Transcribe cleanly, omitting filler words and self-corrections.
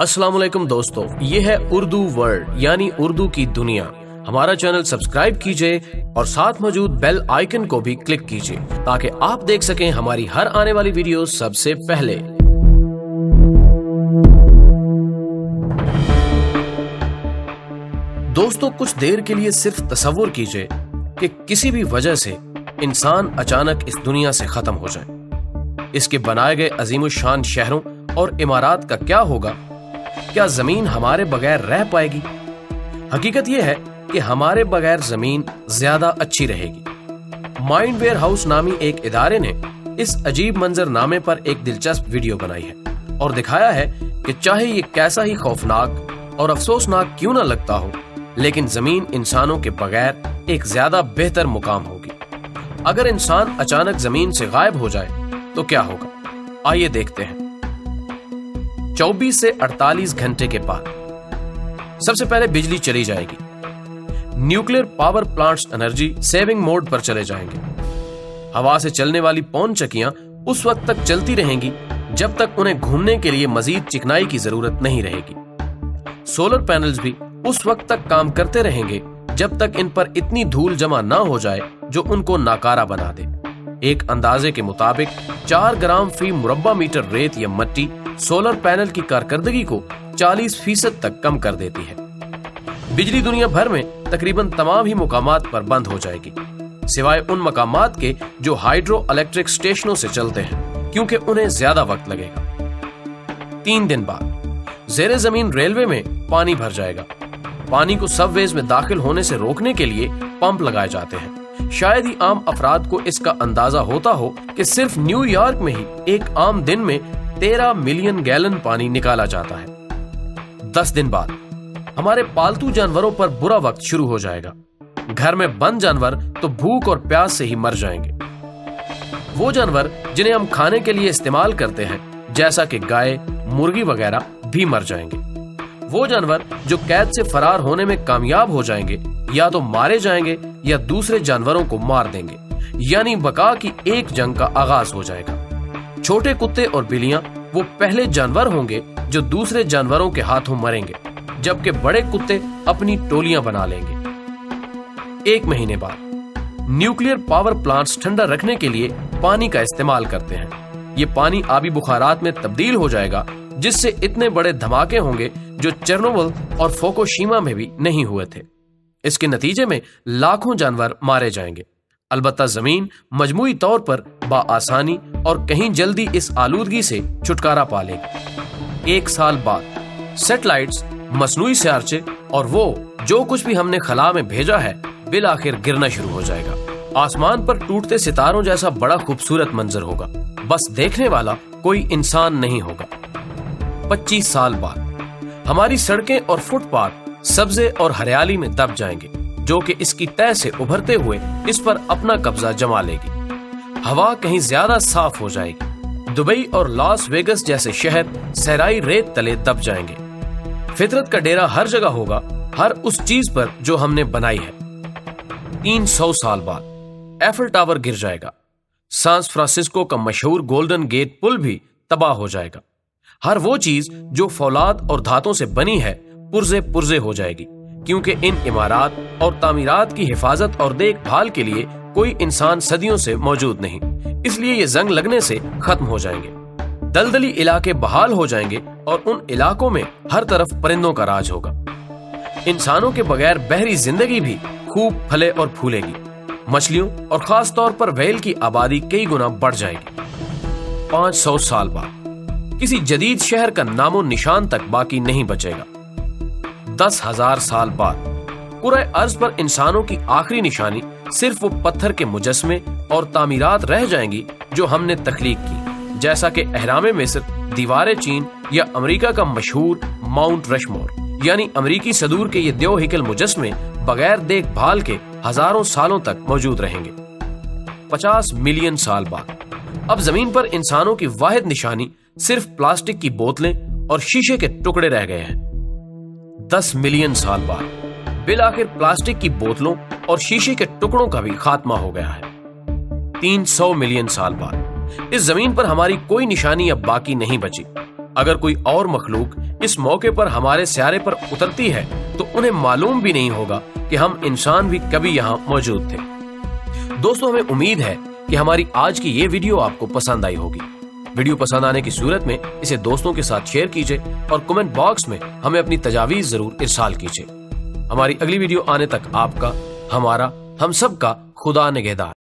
अस्सलाम वालेकुम दोस्तों, ये है उर्दू वर्ल्ड यानी उर्दू की दुनिया। हमारा चैनल सब्सक्राइब कीजिए और साथ मौजूद बेल आइकन को भी क्लिक कीजिए ताकि आप देख सकें हमारी हर आने वाली वीडियो सबसे पहले। दोस्तों, कुछ देर के लिए सिर्फ तसव्वुर कीजिए कि किसी भी वजह से इंसान अचानक इस दुनिया से खत्म हो जाए। इसके बनाए गए अजीमुशान शहरों और इमारात का क्या होगा? क्या जमीन हमारे बगैर रह पाएगी? हकीकत यह है कि हमारे बगैर जमीन ज्यादा अच्छी रहेगी। माइंड वेयर हाउस नामी एक इदारे ने इस अजीब मंजरनामे पर एक दिलचस्प वीडियो बनाई है और दिखाया है कि चाहे ये कैसा ही खौफनाक और अफसोसनाक क्यों ना लगता हो, लेकिन जमीन इंसानों के बगैर एक ज्यादा बेहतर मुकाम होगी। अगर इंसान अचानक जमीन से गायब हो जाए तो क्या होगा? आइए देखते हैं। 24 से 48 घंटे के बाद सबसे पहले बिजली चली जाएगी। Nuclear power plants energy saving mode पर चले जाएंगे। हवा से चलने वाली पौन चक्कियां उस वक्त तक चलती रहेंगी जब तक उन्हें घूमने के लिए मजीद चिकनाई की जरूरत नहीं रहेगी। सोलर पैनल्स भी उस वक्त तक काम करते रहेंगे जब तक इन पर इतनी धूल जमा ना हो जाए जो उनको नाकारा बना दे। एक अंदाजे के मुताबिक 4 ग्राम फी मुरब्बा मीटर रेत या मट्टी सोलर पैनल की कारकर्दगी को 40% तक कम कर देती है। बिजली दुनिया भर में तकरीबन तमाम ही मुकामात पर बंद हो जाएगी, सिवाय उन मकामात के जो हाइड्रो इलेक्ट्रिक स्टेशनों से चलते हैं, क्योंकि उन्हें ज्यादा वक्त लगेगा। 3 दिन बाद जेरे जमीन रेलवे में पानी भर जाएगा। पानी को सबवेज में दाखिल होने से रोकने के लिए पंप लगाए जाते हैं। शायद ही आम अफराद को इसका अंदाजा होता हो कि सिर्फ न्यूयॉर्क में ही एक आम दिन में 13 मिलियन गैलन पानी निकाला जाता है। 10 दिन बाद हमारे पालतू जानवरों पर बुरा वक्त शुरू हो जाएगा। घर में बंद जानवर तो भूख और प्यास से ही मर जाएंगे। वो जानवर जिन्हें हम खाने के लिए इस्तेमाल करते हैं, जैसा कि गाय, मुर्गी वगैरह, भी मर जाएंगे। वो जानवर जो कैद से फरार होने में कामयाब हो जाएंगे या तो मारे जाएंगे या दूसरे जानवरों को मार देंगे, यानी बका की एक जंग का आगाज हो जाएगा। छोटे कुत्ते और बिल्लियां वो पहले जानवर होंगे जो दूसरे जानवरों के हाथों मरेंगे, जबकि बड़े कुत्ते अपनी टोलियां बना लेंगे। 1 महीने बाद न्यूक्लियर पावर प्लांट्स ठंडा रखने के लिए पानी का इस्तेमाल करते हैं। ये पानी आबी बुखारात में तब्दील हो जाएगा, जिससे इतने बड़े धमाके होंगे जो चेर्नोबिल और फुकुशिमा में भी नहीं हुए थे। इसके नतीजे में लाखों जानवर मारे जाएंगे। अलबत्ता जमीन मजमूई तौर पर बाआसानी और कहीं जल्दी इस आलूदगी से छुटकारा पा लेगी। 1 साल बाद सैटेलाइट्स, मसनूई सियारचे और वो जो कुछ भी हमने खला में भेजा है बिल आखिर गिरना शुरू हो जाएगा। आसमान पर टूटते सितारों जैसा बड़ा खूबसूरत मंजर होगा, बस देखने वाला कोई इंसान नहीं होगा। 25 साल बाद हमारी सड़कें और फुटपाथ सब्जे और हरियाली में दब जाएंगे, जो कि इसकी तह से उभरते हुए इस पर अपना कब्जा जमा लेगी। हवा कहीं ज्यादा साफ हो जाएगी। दुबई और लॉस वेगस जैसे शहर सहराई रेत तले दब जाएंगे। फितरत का डेरा हर जगह होगा, हर उस चीज पर जो हमने बनाई है। 300 साल बाद एफिल टावर गिर जाएगा। सैन फ्रांसिस्को का मशहूर गोल्डन गेट पुल भी तबाह हो जाएगा। हर वो चीज जो फौलाद और धातों से बनी है पुर्जे पुर्जे हो जाएगी, क्योंकि इन इमारात और तामीरात की हिफाजत और देखभाल के लिए कोई इंसान सदियों से मौजूद नहीं, इसलिए ये जंग लगने से खत्म हो जाएंगे। दलदली इलाके बहाल हो जाएंगे और उन इलाकों में हर तरफ परिंदों का राज होगा। इंसानों के बगैर बहरी जिंदगी भी खूब फले और फूलेगी। मछलियों और खास तौर पर व्हेल की आबादी कई गुना बढ़ जाएगी। 500 साल बाद किसी जदीद शहर का नामो निशान तक बाकी नहीं बचेगा। 10,000 साल बाद कुरे अर्ज पर इंसानों की आखिरी निशानी सिर्फ वो पत्थर के मुजस्मे और तामीरात रह जाएंगी जो हमने तख्लीक की, जैसा कि अहरामे मिस्र, दीवारे चीन या अमेरिका का मशहूर माउंट रशमोर। यानी अमेरिकी सदूर के ये देव हिकल मुजस्मे बगैर देखभाल के हजारों सालों तक मौजूद रहेंगे। 50 मिलियन साल बाद अब जमीन पर इंसानों की वाहिद निशानी सिर्फ प्लास्टिक की बोतलें और शीशे के टुकड़े रह गए हैं। 10 मिलियन साल बाद बिल आखिर प्लास्टिक की बोतलों और शीशे के टुकड़ों का भी खात्मा हो गया है। 300 मिलियन साल बाद इस जमीन पर हमारी कोई निशानी अब बाकी नहीं बची। अगर कोई और मखलूक इस मौके पर हमारे स्यारे पर उतरती है तो उन्हें मालूम भी नहीं होगा कि हम इंसान भी कभी यहाँ मौजूद थे। दोस्तों, हमें उम्मीद है कि हमारी आज की ये वीडियो आपको पसंद आई होगी। वीडियो पसंद आने की सूरत में इसे दोस्तों के साथ शेयर कीजिए और कमेंट बॉक्स में हमें अपनी तजावीज जरूर इरसाल कीजिए। हमारी अगली वीडियो आने तक आपका, हमारा, हम सब का खुदा निगहदार।